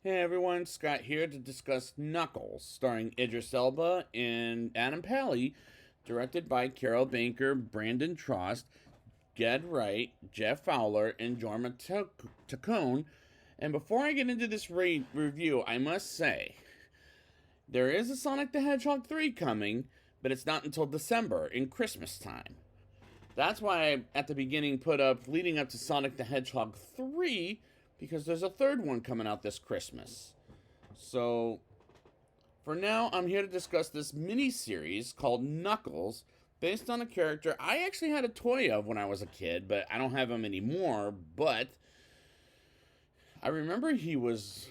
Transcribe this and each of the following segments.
Hey everyone, Scott here to discuss Knuckles, starring Idris Elba and Adam Pally, directed by Carol Banker, Brandon Trost, Ged Wright, Jeff Fowler, and Jorma Taccone. And before I get into this review, I must say, there is a Sonic the Hedgehog 3 coming, but it's not until December, in Christmas time. That's why I, at the beginning, put up leading up to Sonic the Hedgehog 3, because there's a third one coming out this Christmas. So, for now, I'm here to discuss this mini-series called Knuckles, based on a character I actually had a toy of when I was a kid, but I don't have him anymore. But I remember he was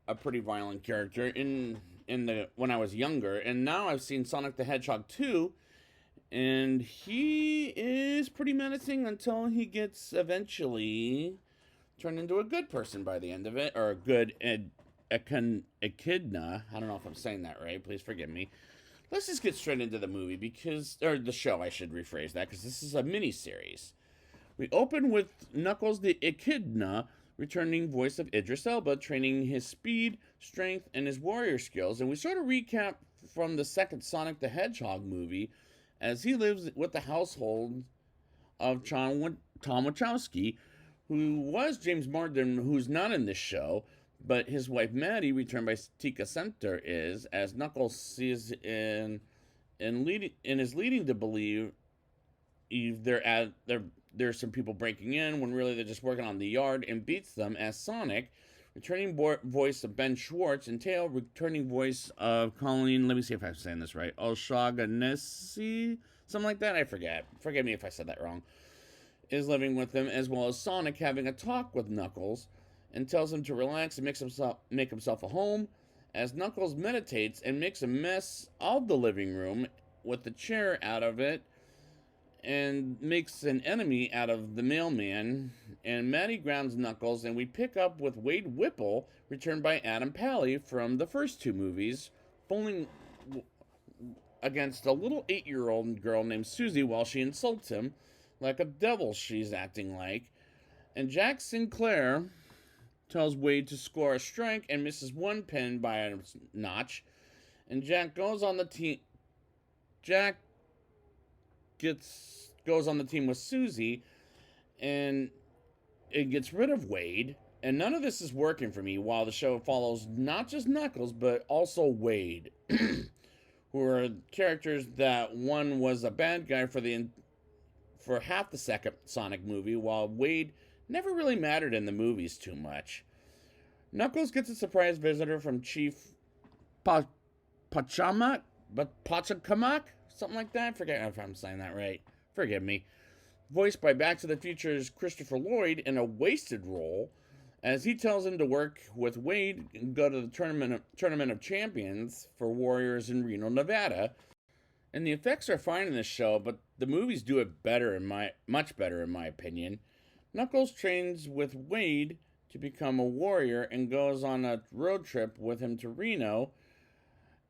a pretty violent character in the when I was younger, and now I've seen Sonic the Hedgehog 2, and he is pretty menacing until he gets eventually turned into a good person by the end of it, or a good echidna. I don't know if I'm saying that right. Please forgive me. Let's just get straight into the movie or the show, I should rephrase that, because this is a mini series. We open with Knuckles the Echidna, returning voice of Idris Elba, training his speed, strength, and his warrior skills, and we sort of recap from the second Sonic the Hedgehog movie, as he lives with the household of Tom Wachowski, who was James Marsden, who's not in this show, but his wife Maddie, returned by Tika Center, is, as Knuckles sees is leading to believe there's some people breaking in when really they're just working on the yard, and beats them as Sonic, returning voice of Ben Schwartz, and Tail, returning voice of Colleen, let me see if I'm saying this right, O'Shaughnessy, something like that, I forget. Forgive me if I said that wrong, is living with them, as well as Sonic having a talk with Knuckles and tells him to relax and make himself a home, as Knuckles meditates and makes a mess of the living room with the chair out of it and makes an enemy out of the mailman, and Maddie grounds Knuckles, and we pick up with Wade Whipple, returned by Adam Pally from the first two movies, falling against a little 8-year-old girl named Susie while she insults him like a devil she's acting like. And Jack Sinclair tells Wade to score a strike and misses one pin by a notch. And Jack goes on the team with Susie, and it gets rid of Wade. And none of this is working for me while the show follows not just Knuckles, but also Wade, who are characters that one was a bad guy for half the second Sonic movie, while Wade never really mattered in the movies too much. Knuckles gets a surprise visitor from Chief Pachacamac, something like that. I forget if I'm saying that right. Forgive me. Voiced by Back to the Future's Christopher Lloyd in a wasted role, as he tells him to work with Wade and go to the Tournament of Champions for Warriors in Reno, Nevada. And the effects are fine in this show, but the movies do it much better in my opinion. Knuckles trains with Wade to become a warrior and goes on a road trip with him to Reno.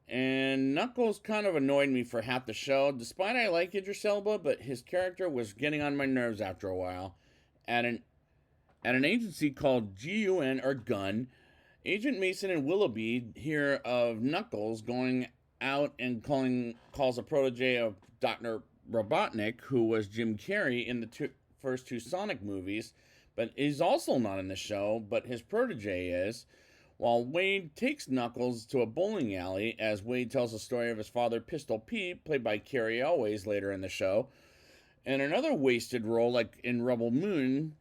And Knuckles kind of annoyed me for half the show, despite I like Idris Elba, but his character was getting on my nerves after a while. At an agency called GUN, Agent Mason and Willoughby hear of Knuckles going out and calls a protege of Dr. Robotnik, who was Jim Carrey in the first two Sonic movies, but he's also not in the show, but his protege is, while Wade takes Knuckles to a bowling alley, as Wade tells the story of his father, Pistol Pete, played by Carrie Elways later in the show, and another wasted role like in Rebel Moon,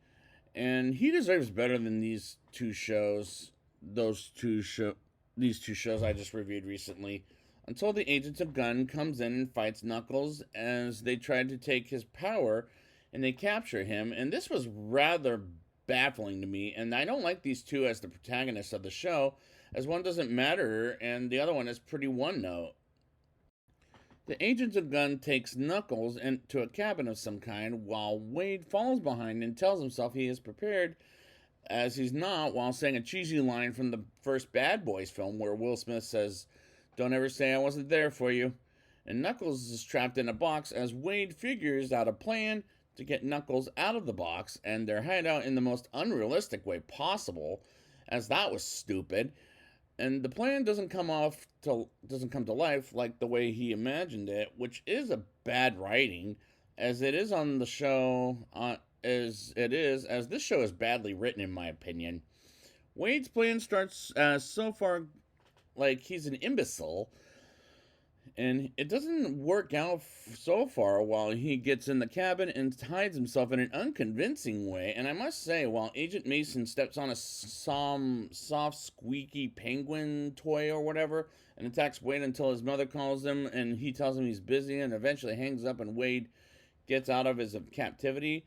and he deserves better than these two shows I just reviewed recently, until the Agents of Gun comes in and fights Knuckles as they try to take his power, and they capture him. And this was rather baffling to me, and I don't like these two as the protagonists of the show, as one doesn't matter and the other one is pretty one note. The Agents of Gun takes Knuckles into a cabin of some kind, while Wade follows behind and tells himself he is prepared, as he's not, while saying a cheesy line from the first Bad Boys film where Will Smith says, "Don't ever say I wasn't there for you." And Knuckles is trapped in a box as Wade figures out a plan to get Knuckles out of the box and their hideout in the most unrealistic way possible, as that was stupid. And the plan doesn't come to life like the way he imagined it, which is a bad writing, as it is on the show. As this show is badly written, in my opinion. Wade's plan starts so far like he's an imbecile, and it doesn't work out so far while he gets in the cabin and hides himself in an unconvincing way. And I must say, while Agent Mason steps on a some soft, squeaky penguin toy or whatever and attacks Wade until his mother calls him and he tells him he's busy and eventually hangs up and Wade gets out of his captivity,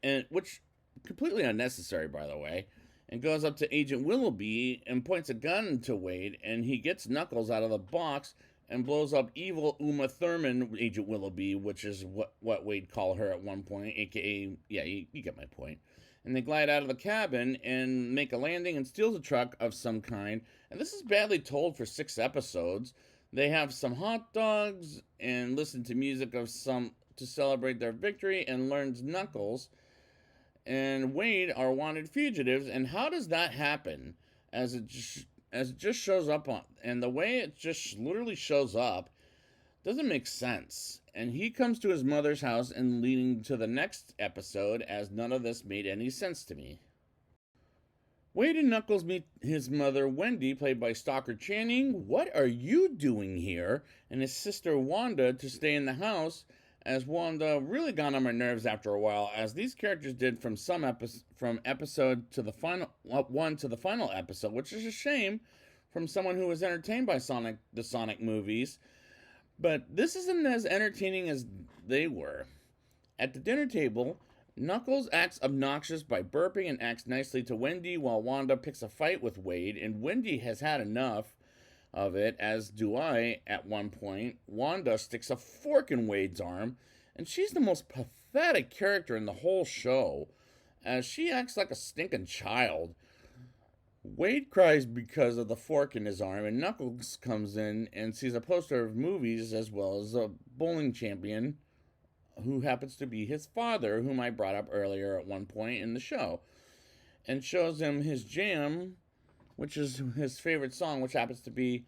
and which completely unnecessary, by the way, and goes up to Agent Willoughby and points a gun to Wade, and he gets Knuckles out of the box and blows up evil Uma Thurman, Agent Willoughby, which is what Wade called her at one point, aka, yeah, you get my point. And they glide out of the cabin and make a landing and steals a truck of some kind. And this is badly told for 6 episodes. They have some hot dogs and listen to music of some to celebrate their victory, and learns Knuckles and Wade are wanted fugitives. And how does that happen? As it just shows up on, and the way it just literally shows up doesn't make sense. And he comes to his mother's house and leading to the next episode, as none of this made any sense to me. Wade and Knuckles meet his mother, Wendy, played by Stalker Channing. What are you doing here? And his sister, Wanda, to stay in the house, as Wanda really got on my nerves after a while, as these characters did from episode to the final one to the final episode, which is a shame from someone who was entertained by the Sonic movies. But this isn't as entertaining as they were. At the dinner table, Knuckles acts obnoxious by burping and acts nicely to Wendy, while Wanda picks a fight with Wade, and Wendy has had enough of it, as do I at one point. Wanda sticks a fork in Wade's arm, and she's the most pathetic character in the whole show, as she acts like a stinking child. Wade cries because of the fork in his arm, and Knuckles comes in and sees a poster of movies as well as a bowling champion who happens to be his father, whom I brought up earlier at one point in the show, and shows him his jam, which is his favorite song, which happens to be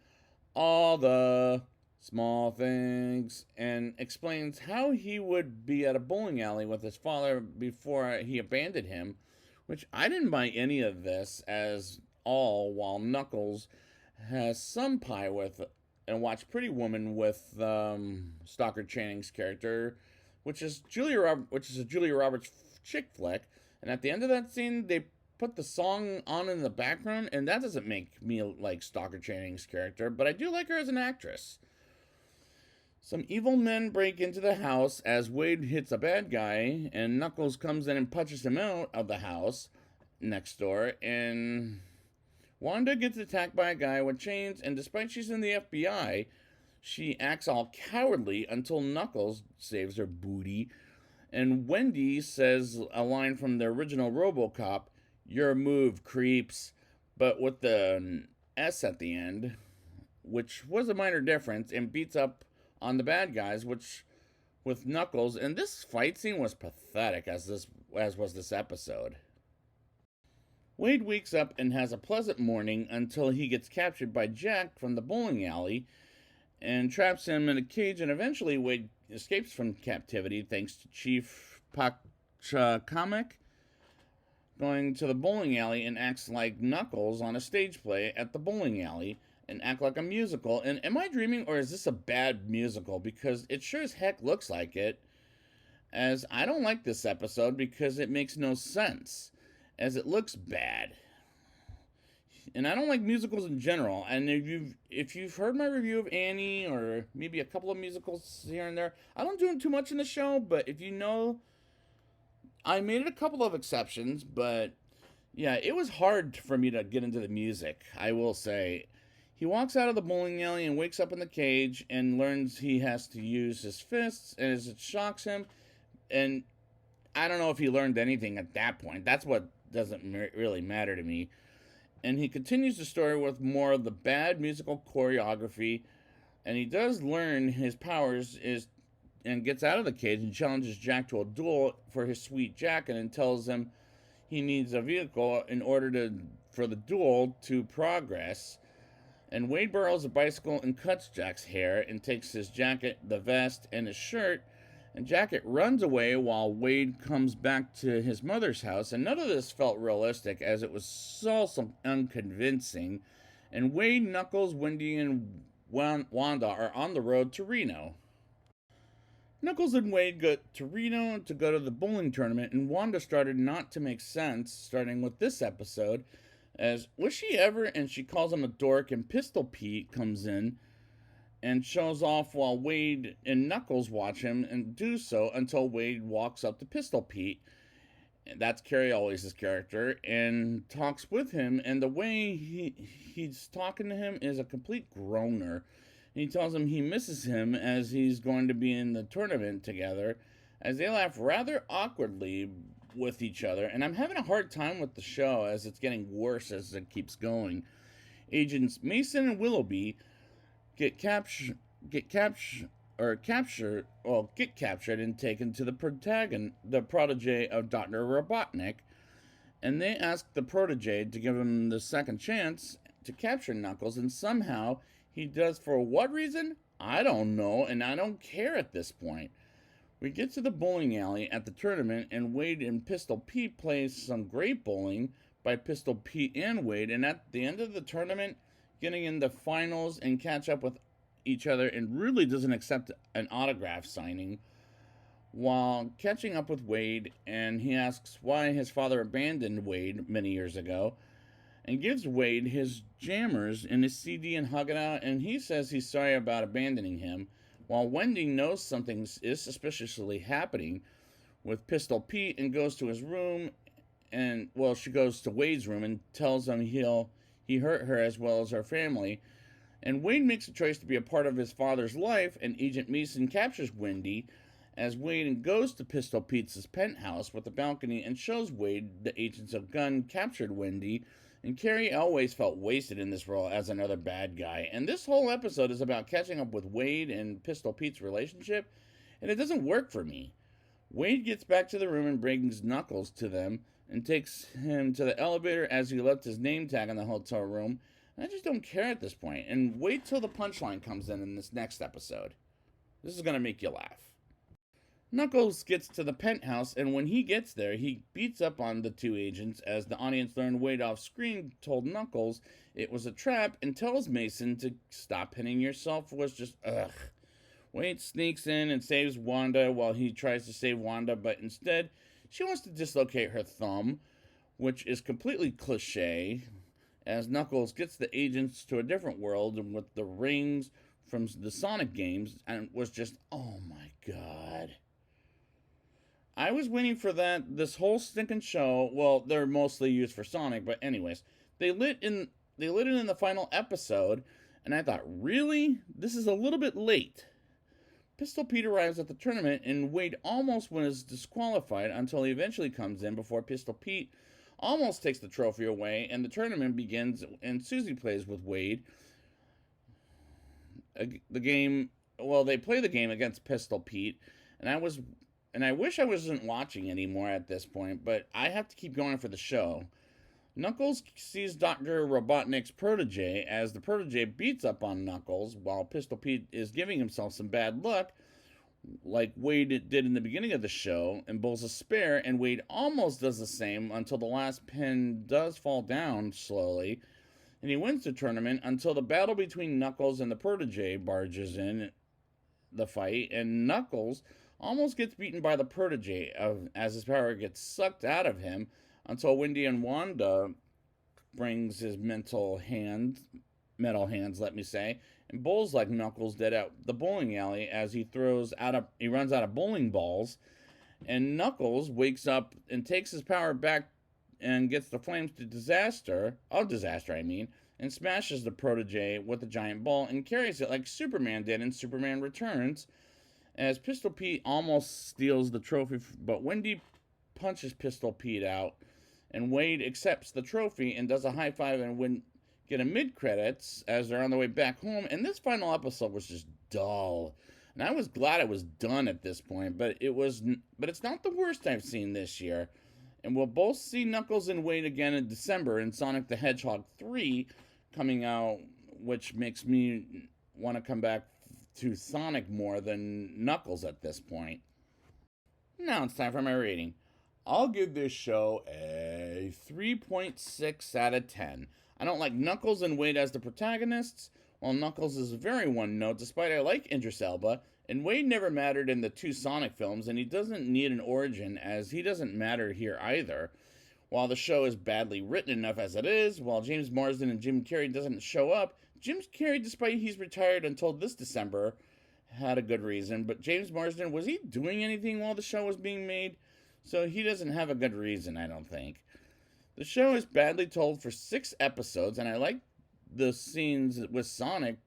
All the Small Things, and explains how he would be at a bowling alley with his father before he abandoned him, which I didn't buy any of this as all, while Knuckles has some pie with and watch Pretty Woman with Stalker Channing's character, which is a Julia Roberts chick flick, and at the end of that scene they put the song on in the background, and that doesn't make me like Stalker Channing's character, but I do like her as an actress. Some evil men break into the house as Wade hits a bad guy, and Knuckles comes in and punches him out of the house next door, and Wanda gets attacked by a guy with chains, and despite she's in the FBI, she acts all cowardly until Knuckles saves her booty. And Wendy says a line from the original RoboCop, "Your move, creeps," but with the S at the end, which was a minor difference, and beats up on the bad guys, which with Knuckles. And this fight scene was pathetic, as was this episode. Wade wakes up and has a pleasant morning until he gets captured by Jack from the bowling alley and traps him in a cage, and eventually Wade escapes from captivity thanks to Chief Pachacamac going to the bowling alley and acts like Knuckles on a stage play at the bowling alley and act like a musical. And am I dreaming, or is this a bad musical? Because it sure as heck looks like it, as I don't like this episode because it makes no sense, as it looks bad. And I don't like musicals in general. And if you've heard my review of Annie, or maybe a couple of musicals here and there, I don't do too much in the show, but if you know, I made it a couple of exceptions, but yeah, it was hard for me to get into the music, I will say. He walks out of the bowling alley and wakes up in the cage and learns he has to use his fists, and as it shocks him, and I don't know if he learned anything at that point. That's what doesn't really matter to me. And he continues the story with more of the bad musical choreography, and he does learn his powers and gets out of the cage and challenges Jack to a duel for his sweet jacket, and tells him he needs a vehicle in order to for the duel to progress, and Wade borrows a bicycle and cuts Jack's hair and takes his jacket, the vest, and his shirt. And Jacket runs away while Wade comes back to his mother's house. And none of this felt realistic, as it was so unconvincing. And Wade, Knuckles, Wendy, and Wanda are on the road to Reno. Knuckles and Wade go to Reno to go to the bowling tournament, and Wanda started not to make sense, starting with this episode, as was she ever, and she calls him a dork, and Pistol Pete comes in and shows off while Wade and Knuckles watch him and do so until Wade walks up to Pistol Pete. That's Carrie Elwes' character, and talks with him, and the way he's talking to him is a complete groaner. He tells him he misses him as he's going to be in the tournament together, as they laugh rather awkwardly with each other. And I'm having a hard time with the show as it's getting worse as it keeps going. Agents Mason and Willoughby get captured and taken to the protege of Dr. Robotnik, and they ask the protege to give him the second chance to capture Knuckles, and somehow he does. For what reason? I don't know, and I don't care at this point. We get to the bowling alley at the tournament, and Wade and Pistol Pete play some great bowling by Pistol Pete and Wade, and at the end of the tournament, getting in the finals and catch up with each other, and really doesn't accept an autograph signing while catching up with Wade, and he asks why his father abandoned Wade many years ago, and gives Wade his jammers and his CD and hug it out, and he says he's sorry about abandoning him, while Wendy knows something is suspiciously happening with Pistol Pete and goes to his room, and, well, she goes to Wade's room and tells him he hurt her as well as her family, and Wade makes a choice to be a part of his father's life, and Agent Mason captures Wendy as Wade goes to Pistol Pete's penthouse with a balcony and shows Wade the agents of Gunn captured Wendy. And Carrie Elwes felt wasted in this role as another bad guy. And this whole episode is about catching up with Wade and Pistol Pete's relationship, and it doesn't work for me. Wade gets back to the room and brings Knuckles to them and takes him to the elevator as he left his name tag in the hotel room. And I just don't care at this point. And wait till the punchline comes in this next episode. This is going to make you laugh. Knuckles gets to the penthouse, and when he gets there, he beats up on the two agents as the audience learned Wade off screen told Knuckles it was a trap and tells Mason to stop hitting yourself was just ugh. Wade sneaks in and saves Wanda while he tries to save Wanda, but instead she wants to dislocate her thumb, which is completely cliche, as Knuckles gets the agents to a different world and with the rings from the Sonic games, and was just, oh my god. I was waiting for that this whole stinking show. Well, they're mostly used for Sonic, but anyways, they lit it in the final episode, and I thought, really? This is a little bit late. Pistol Pete arrives at the tournament, and Wade almost was disqualified until he eventually comes in before Pistol Pete almost takes the trophy away, and the tournament begins, and Susie plays with Wade. They play the game against Pistol Pete, and I wish I wasn't watching anymore at this point, but I have to keep going for the show. Knuckles sees Dr. Robotnik's protege as the protege beats up on Knuckles while Pistol Pete is giving himself some bad luck, like Wade did in the beginning of the show, and bowls a spare, and Wade almost does the same until the last pin does fall down slowly, and he wins the tournament until the battle between Knuckles and the protege barges in the fight, and Knuckles almost gets beaten by the protege as his power gets sucked out of him until Wendy and Wanda brings his metal hands, and bowls like Knuckles did at the bowling alley as he runs out of bowling balls, and Knuckles wakes up and takes his power back and gets the flames to disaster, and smashes the protege with a giant ball and carries it like Superman did in Superman Returns, as Pistol Pete almost steals the trophy, but Wendy punches Pistol Pete out, and Wade accepts the trophy and does a high five and get a mid-credits as they're on their way back home. And this final episode was just dull, and I was glad it was done at this point, but it's not the worst I've seen this year. And we'll both see Knuckles and Wade again in December in Sonic the Hedgehog 3 coming out, which makes me want to come back to Sonic more than Knuckles at this point. Now it's time for my rating. I'll give this show a 3.6 out of 10. I don't like Knuckles and Wade as the protagonists, while Knuckles is very one note, despite I like Idris Elba, and Wade never mattered in the two Sonic films, and he doesn't need an origin, as he doesn't matter here either. While the show is badly written enough as it is, while James Marsden and Jim Carrey doesn't show up, Jim Carrey, despite he's retired until this December, had a good reason. But James Marsden, was he doing anything while the show was being made? So he doesn't have a good reason, I don't think. The show is badly told for 6 episodes, and I like the scenes with Sonic,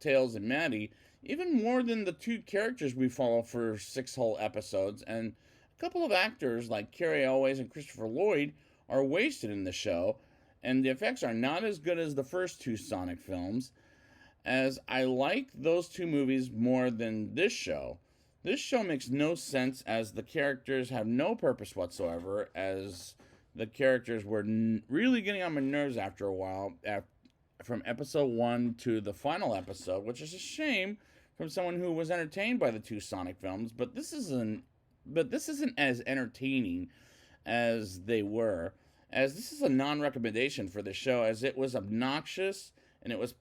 Tails, and Maddie even more than the 2 characters we follow for 6 whole episodes. And a couple of actors like Carrie Elways and Christopher Lloyd are wasted in the show, and the effects are not as good as the first 2 Sonic films, as I like those 2 movies more than this show. This show makes no sense, as the characters have no purpose whatsoever, as the characters were really getting on my nerves after a while, from episode 1 to the final episode, which is a shame from someone who was entertained by the 2 Sonic films, but this isn't as entertaining as they were, as this is a non-recommendation for the show, as it was obnoxious and it was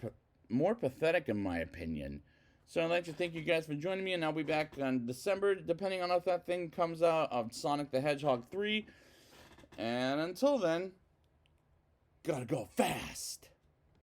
more pathetic in my opinion. So I'd like to thank you guys for joining me, and I'll be back on December, depending on if that thing comes out, of Sonic the Hedgehog 3. And until then, gotta go fast.